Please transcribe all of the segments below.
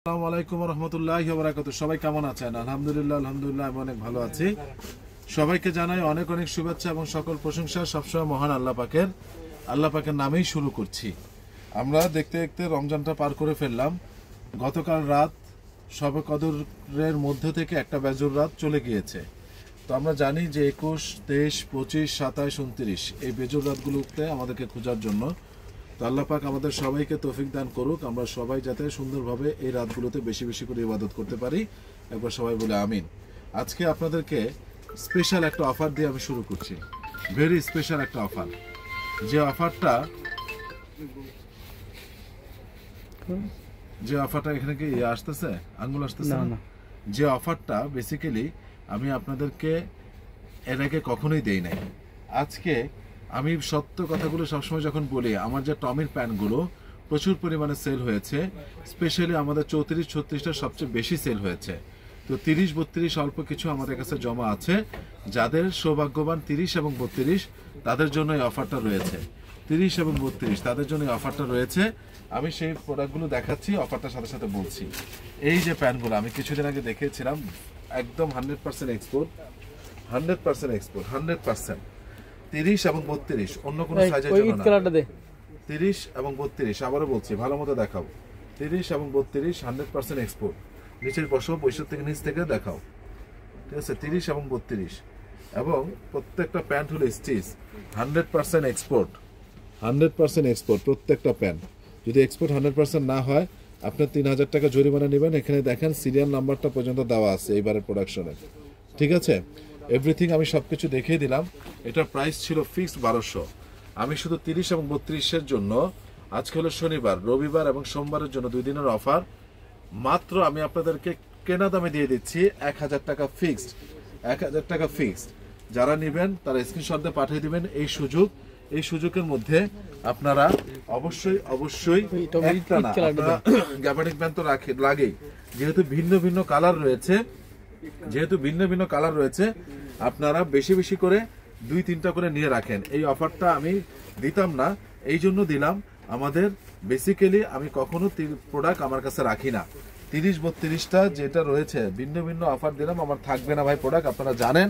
আসসালামু আলাইকুম ওয়া রাহমাতুল্লাহি ওয়া বারাকাতুহু। সবাই কেমন আছেন? আলহামদুলিল্লাহ আমি অনেক ভালো আছি। সবাইকে জানাই অনেক অনেক শুভেচ্ছা এবং সকল প্রশংসা সবসময় মহান আল্লাহ পাকের নামেই শুরু করছি। আমরা দেখতে দেখতে রমজানটা পার করে ফেললাম। গতকাল রাত শবে কদরের মধ্যে থেকে একটা বেজর রাত চলে গিয়েছে। তো আমরা জানি যে 21, 23, 25, 27, 29 এই বেজর রাতগুলোতে আমাদেরকে খোঁজার জন্য। তো আল্লাহ পাক আমাদের সবাইকে তৌফিক দান করুক, আমরা সবাই যাতে সুন্দরভাবে এই রাতগুলোতে বেশি বেশি করে ইবাদত করতে পারি। একবার সবাই বলে আমিন। আজকে আপনাদেরকে স্পেশাল একটা অফার দিয়ে আমি শুরু করছি, ভেরি স্পেশাল একটা অফার। যে অফারটা এখানে কি আসতেছে, আঙ্গুল আসতেছে না। যে অফারটা বেসিক্যালি আমি আপনাদেরকে এর আগে কখনোই দেই নাই। আজকে আমি সত্য কথাগুলো সবসময় যখন বলি, আমার যে টমির প্যান্টগুলো প্রচুর পরিমাণে সেল হয়েছে, স্পেশালি আমাদের 34-36টা সবচেয়ে বেশি সেল হয়েছে। তো 30-32 অল্প কিছু আমাদের কাছে জমা আছে। যাদের সৌভাগ্যবান 30 এবং 32 তাদের জন্য এই অফারটা রয়েছে। 30 এবং 32 তাদের জন্য এই অফারটা রয়েছে। আমি সেই প্রোডাক্টগুলো দেখাচ্ছি, অফারটার সাথে সাথে বলছি। এই যে প্যান্টগুলো আমি কিছুদিন আগে দেখিয়েছিলাম, একদম 100% এক্সপোর্ট, 100% এক্সপোর্ট, 100%। 30 এবং 32 অন্য কোনো সাইজের জন্য না। 30 এবং 32 আবারও বলছি, ভালো মতো দেখাও। 30 এবং 32 100% এক্সপোর্ট। নিচের বসো, 65 থেকে নিচ থেকে দেখাও, ঠিক আছে? 30 এবং 32 এবং প্রত্যেকটা প্যান্ট হলো স্টিচ, 100% এক্সপোর্ট, 100% এক্সপোর্ট প্রত্যেকটা প্যান্ট। যদি এক্সপোর্ট 100% না হয় আপনার 3000 টাকা জরিমানা নেবেন। এখানে দেখেন সিরিয়াল নাম্বারটা পর্যন্ত দেওয়া আছে এইবারের প্রোডাকশনের, ঠিক আছে? এভরিথিং আমি সবকিছু দেখিয়ে দিলাম। এটার প্রাইস ছিল ফিক্সড 1200। আমি শুধু 30 এবং 32-এর জন্য, আজকে হলো শনিবার, রবিবার এবং সোমবারের জন্য 2 দিনের অফার, মাত্র আমি আপনাদেরকে কেনা দামে দিয়ে দিচ্ছি 1000 টাকা ফিক্সড, 1000 টাকা ফিক্সড। যারা নেবেন তারা স্ক্রিনশট দিয়ে পাঠিয়ে দিবেন। এই সুযোগের মধ্যে আপনারা অবশ্যই একটা না, গ্যাবার্ডিক ব্যান্ড তো লাগেই। যেহেতু ভিন্ন ভিন্ন কালার রয়েছে, আপনারা বেশি বেশি করে 2-3টা করে নিয়ে রাখেন। এই অফারটা আমি দিতাম না, এই জন্য দিলাম। আমাদের বেসিক্যালি আমি কখনো প্রোডাক্ট আমার কাছে রাখি না। 30-32টা যেটা রয়েছে ভিন্ন ভিন্ন অফার দিলাম, আমার থাকবে না ভাই প্রোডাক্ট। আপনারা জানেন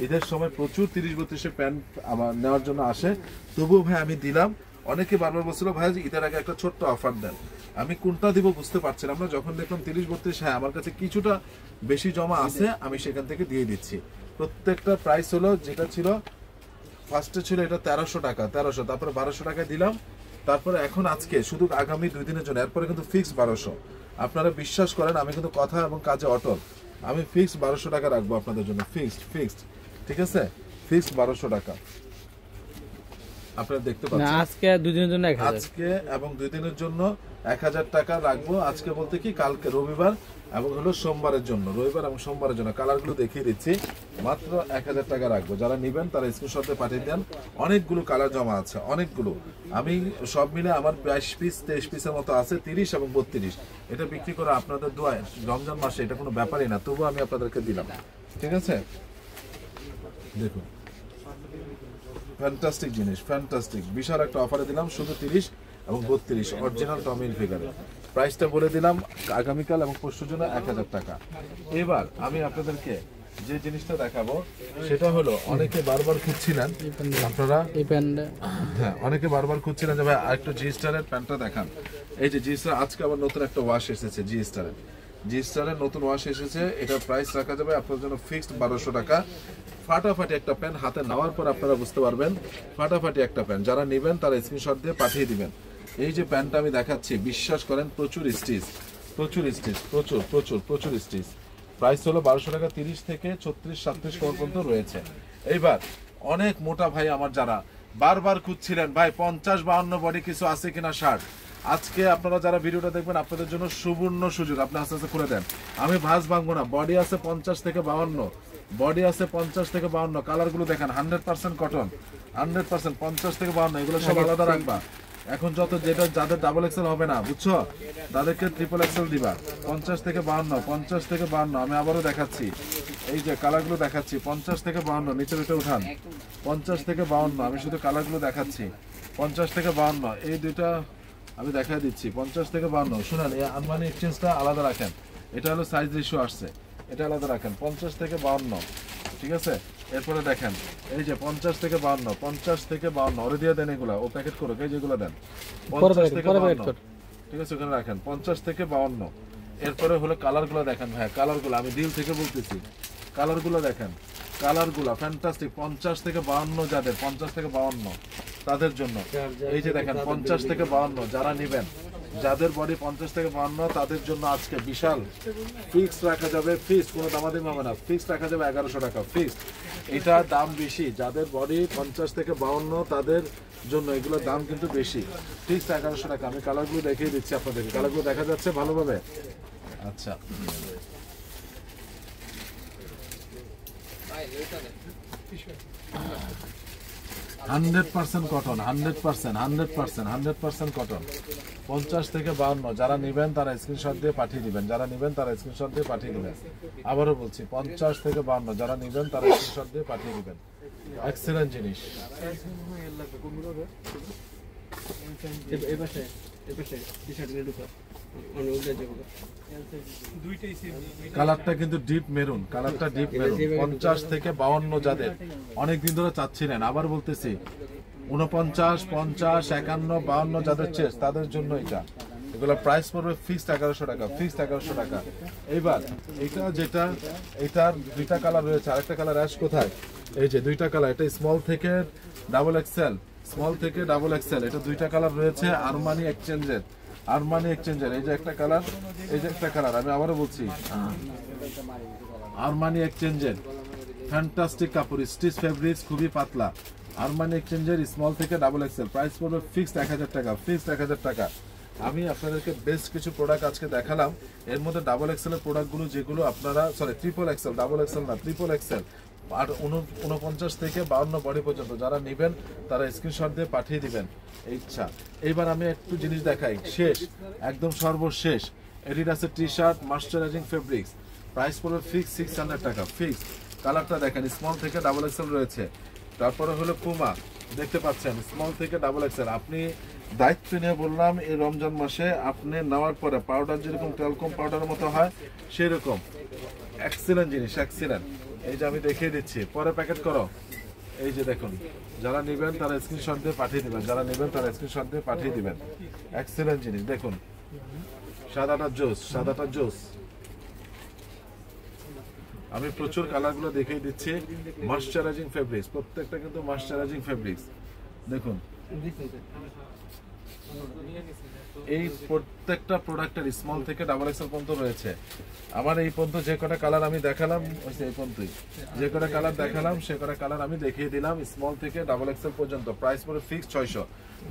ঈদের সময় প্রচুর 30-32 প্যান্ট আমার নেওয়ার জন্য আসে, তবুও ভাই আমি দিলাম। অনেকে বারবার বলছিল ভাই ঈদের আগে একটা ছোট্ট অফার দেন। আমি কোনটা দিব বুঝতে পারছিলাম না। যখন দেখলাম 30-32, হ্যাঁ আমার কাছে কিছুটা বেশি জমা আছে, আমি সেখান থেকে দিয়ে দিচ্ছি। প্রত্যেকটা প্রাইস হলো, যেটা ছিল ফার্স্টে ছিল এটা 1300 টাকা, 1300, তারপরে 1200 টাকায় দিলাম। তারপরে এখন আজকে শুধু আগামী 2 দিনের জন্য, এরপরে কিন্তু ফিক্স 1200। আপনারা বিশ্বাস করেন আমি কিন্তু কথা এবং কাজে অটল। আমি ফিক্সড 1200 টাকা রাখবো আপনাদের জন্য, ফিক্সড, ঠিক আছে? ফিক্সড 1200 টাকা আপনারা দেখতে পাচ্ছেন। আজকে 2 দিনের জন্য 1000, আজকে এবং 2 দিনের জন্য 1000 টাকা রাখবো। আজকে বলতে কি কালকে রবিবার এবং হলো সোমবারের জন্য, রবিবার এবং সোমবারের জন্য কালারগুলো দেখিয়ে দিচ্ছি। মাত্র 1000 টাকা রাখবো। যারা নেবেন তারা স্ক্রিনশটে পাঠিয়ে দেন। অনেকগুলো কালার জমা আছে, অনেকগুলো। আমি সব মিলে আমার 22 পিস 23 পিসের মতো আছে, 30 এবং 32। এটা বিক্রি করে আপনাদের দোয়ায় রমজান মাসে এটা কোনো ব্যাপারই না, তবুও আমি আপনাদেরকে দিলাম, ঠিক আছে? দেখুন ফ্যান্টাস্টিক জিনিস, ফ্যান্টাস্টিক বিশাল একটা অফারে দিলাম, শুধু 30 এবং 32 অরিজিনাল টমিল ফিগারে। প্রাইসটা বলে দিলাম, আগামীকাল এবং পরশুর জন্য 1000 টাকা। এবার আমি আপনাদেরকে যে জিনিসটা দেখাবো সেটা হলো, অনেকে বারবার খুঁজছিলেন আপনারা, হ্যাঁ অনেকে বারবার খুঁজছিলেন যে ভাই আরেকটু জি স্টারের প্যান্টটা দেখান। এই যে জি স্টার, আজকে আবার নতুন একটা ওয়াশ এসেছে, জি স্টারের নতুন ওয়াশ এসেছে। এটার প্রাইস রাখা যাবে আপনার জন্য ফিক্সড 1200 টাকা। ফাটাফাটি একটা প্যান্ট, হাতে নেওয়ার পর আপনারা বুঝতে পারবেন ফাটাফাটি একটা প্যান্ট। যারা নেবেন তারা স্ক্রিনশট দিয়ে পাঠিয়ে দিবেন। এই যে প্যান্টটা আমি দেখাচ্ছি, বিশ্বাস করেন প্রচুর স্টিচ, প্রচুর স্টিচ। প্রাইস হলো 1200 টাকা। 30 থেকে 36-37 পর্যন্ত রয়েছে। এইবার অনেক মোটা ভাই আমার যারা বারবার খুঁজছিলেন ভাই 50-52 বডি কিছু আছে কিনা শার্ট, আজকে আপনারা যারা ভিডিওটা দেখবেন আপনাদের জন্য সুবর্ণ সুযোগ। আপনি আস্তে আস্তে করে দেন, আমি ভাঁজ ভাঙবো না। বডি আছে 50 থেকে 52, বডি আছে 50 থেকে 52। কালারগুলো দেখেন 100% কটন, 100% 50 থেকে 52। এগুলো সব আলাদা রাখবা। এখন যাদের ডাবল এক্সেল হবে না, বুঝছো, তাদেরকে ট্রিপল এক্সেল দিবা। 50 থেকে 52, আমি আবারও দেখাচ্ছি। এই যে কালারগুলো দেখাচ্ছি, 50 থেকে 52, নিচে উঠান। 50 থেকে 52 আমি শুধু কালারগুলো দেখাচ্ছি, 50 থেকে 52। এই দুইটা আমি দেখা দিচ্ছি 50 থেকে 52। শুনেন, এই আরমানি এক্সচেঞ্জটা আলাদা রাখেন, এটা হলো সাইজ রেশিও আসছে, এটা আলাদা রাখেন। 50 থেকে 52, ঠিক আছে। এরপরে দেখেন এই যে 50 থেকে 52, 50 থেকে 52 ওরে দিয়ে দেন, এগুলা ও প্যাকেট করুক, এই যেগুলো দেন 50 থেকে 52, ঠিক আছে, ওখানে রাখেন 50 থেকে 52। এরপরে হলো কালারগুলো দেখেন ভাই, কালারগুলো আমি দিল থেকে বলতেছি, কালারগুলো দেখেন, কালারগুলো ফ্যান্টাস্টিক। 50 থেকে 52 যাদের, 50 থেকে 52 তাদের জন্য এই যে দেখেন 50 থেকে 52 যারা নেবেন, যাদের বডি 50 থেকে 52 তাদের জন্য আজকে বিশাল ফিক্স রাখা যাবে। ফিক্স কোনো দামাদামি হবে না, ফিক্স রাখা যাবে 1100 টাকা ফিক্স। এটা দাম বেশি, যাদের বডি 50 থেকে 52 তাদের জন্য এগুলোর দাম কিন্তু বেশি। ফিক্স 1100 টাকা। আমি কালারগুলো দেখিয়ে দিচ্ছি আপনাদেরকে, কালারগুলো দেখা যাচ্ছে ভালোভাবে? আচ্ছা, 100% কটন, 100% কটন। 50 থেকে 52 যারা নেবেন তারা স্ক্রিনশট দিয়ে পাঠিয়ে দিবেন, যারা নেবেন তারা স্ক্রিনশট দিয়ে পাঠিয়ে দিবেন। আবারও বলছি 50 থেকে 52 যারা নেবেন তারা স্ক্রিনশট দিয়ে পাঠিয়ে দিবেন। এক্সেলেন্ট জিনিস। কালারটা কিন্তু ডিপ মেরুন, কালারটা ডিপ মেরুন। 50 থেকে 52 যাদের অনেকদিন ধরে চাচ্ছিলেন, আবার বলতেছি 49, 50, 51, 52 যাদের চেস্ট তাদের জন্য এটা। এগুলো প্রাইস পড়বে ফিক্সড 1100 টাকা, ফিক্সড 1100 টাকা। এইবার এটা যেটা, এটার দুইটা কালার রয়েছে, আরেকটা কালার অ্যাশ কোথায়? এই যে দুইটা কালার, এটা স্মল থেকে ডাবল এক্সেল, স্মল থেকে ডাবল এক্সেল, এটা দুইটা কালার রয়েছে আরমানি এক্সচেঞ্জের, আরমানি এক্সচেঞ্জের। এই যে একটা কালার, এই যে একটা কালার, আমি আবারও বলছি আরমানি এক্সচেঞ্জের ফ্যান্টাস্টিক কাপড়, স্টিচ ফেব্রিক্স, খুবই পাতলা। আরমানি এক্সচেঞ্জের স্মল থেকে ডাবল এক্সেল, প্রাইস পড়বে ফিক্সড 1000 টাকা, ফিক্সড 1000 টাকা। আমি আপনাদেরকে বেস্ট কিছু প্রোডাক্ট আজকে দেখালাম, এর মধ্যে ডাবল এক্সেলের প্রোডাক্টগুলো যেগুলো আপনারা, sorry triple Excel, double XL না, ট্রিপল এক্সেল। আর 49 থেকে 52 বডি পর্যন্ত যারা নেবেন তারা স্ক্রিনশট দিয়ে পাঠিয়ে দিবেন। ইচ্ছা। এইবার আমি একটু জিনিস দেখাই, শেষ একদম সর্বশেষ, এডিডাসের T shirt moisturising fabrics, price পড়বে ফিক্স 600 টাকা, ফিক্স। কালারটা দেখেন, স্মল থেকে ডাবল এক্সেল রয়েছে। তারপরে হলো পুমা, দেখতে পাচ্ছেন স্মল থেকে ডাবল এক্সেল। আপনি দায়িত্ব নিয়ে বললাম, এই রমজান মাসে আপনি নেওয়ার পরে পাউডার যেরকম টেলকম পাউডারের মতো হয় সেরকম এক্সিলেন্ট জিনিস, এক্সিলেন্ট। এই যে আমি দেখিয়ে দিচ্ছি, পরে প্যাকেট করো। এই যে দেখুন, যারা নেবেন তারা স্ক্রিনশট দিয়ে পাঠিয়ে দিবেন, যারা নেবেন তারা স্ক্রিনশট দিয়ে পাঠিয়ে দিবেন। এক্সিলেন্ট জিনিস দেখুন, সাদাটা জোস, সাদাটা জোস। আমি প্রচুর কালারগুলো দেখিয়ে দিচ্ছি। ময়শ্চারাইজিং ফেব্রিক্স, প্রত্যেকটা কিন্তু ময়শ্চারাইজিং ফেব্রিক্স। দেখুন এই প্রত্যেকটা প্রোডাক্টের স্মল থেকে ডাবল এক্সেল পর্যন্ত রয়েছে। আমার এই পর্যন্ত যে কটা কালার আমি দেখালাম, এই পর্যন্তই যে কটা কালার দেখালাম সে কটা কালার আমি দেখিয়ে দিলাম, স্মল থেকে ডাবল এক্সেল পর্যন্ত। প্রাইস পড়ে ফিক্স 600।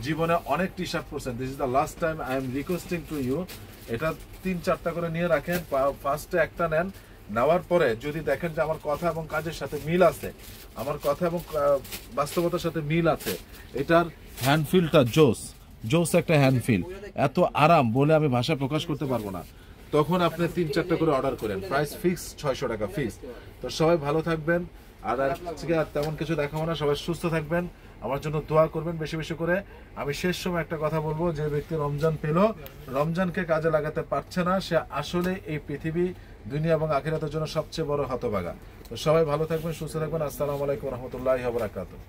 জীবনে অনেক টি শার্ট পরছেন, this is the last time I am requesting to you, এটা 3-4টা করে নিয়ে রাখেন। ফার্স্টে একটা নেন, নেওয়ার পরে যদি দেখেন যে আমার কথা এবং কাজের সাথে মিল আছে, আমার কথা এবং বাস্তবতার সাথে মিল আছে, এটার হ্যান্ডফিলটা জোস, জোস একটা হ্যান্ডফিল, এত আরাম বলে আমি ভাষা প্রকাশ করতে পারবো না। তখন আপনি 3-4টা করে অর্ডার করেন, প্রাইস ফিক্স 600 টাকা, ফিক্স। তো সবাই ভালো থাকবেন, আর আজকে আর তেমন কিছু দেখাবো না, সবাই সুস্থ থাকবেন, আমার জন্য দোয়া করবেন বেশি বেশি করে। আমি শেষ সময় একটা কথা বলবো, যে ব্যক্তি রমজান পেল, রমজানকে কাজে লাগাতে পারছে না, সে আসলে এই পৃথিবী, দুনিয়া এবং আখিরাতের জন্য সবচেয়ে বড় হতভাগা। তো সবাই ভালো থাকবেন, সুস্থ থাকবেন। আসসালামু আলাইকুম রহমতুল্লাহি ওয়া বারাকাতুহু।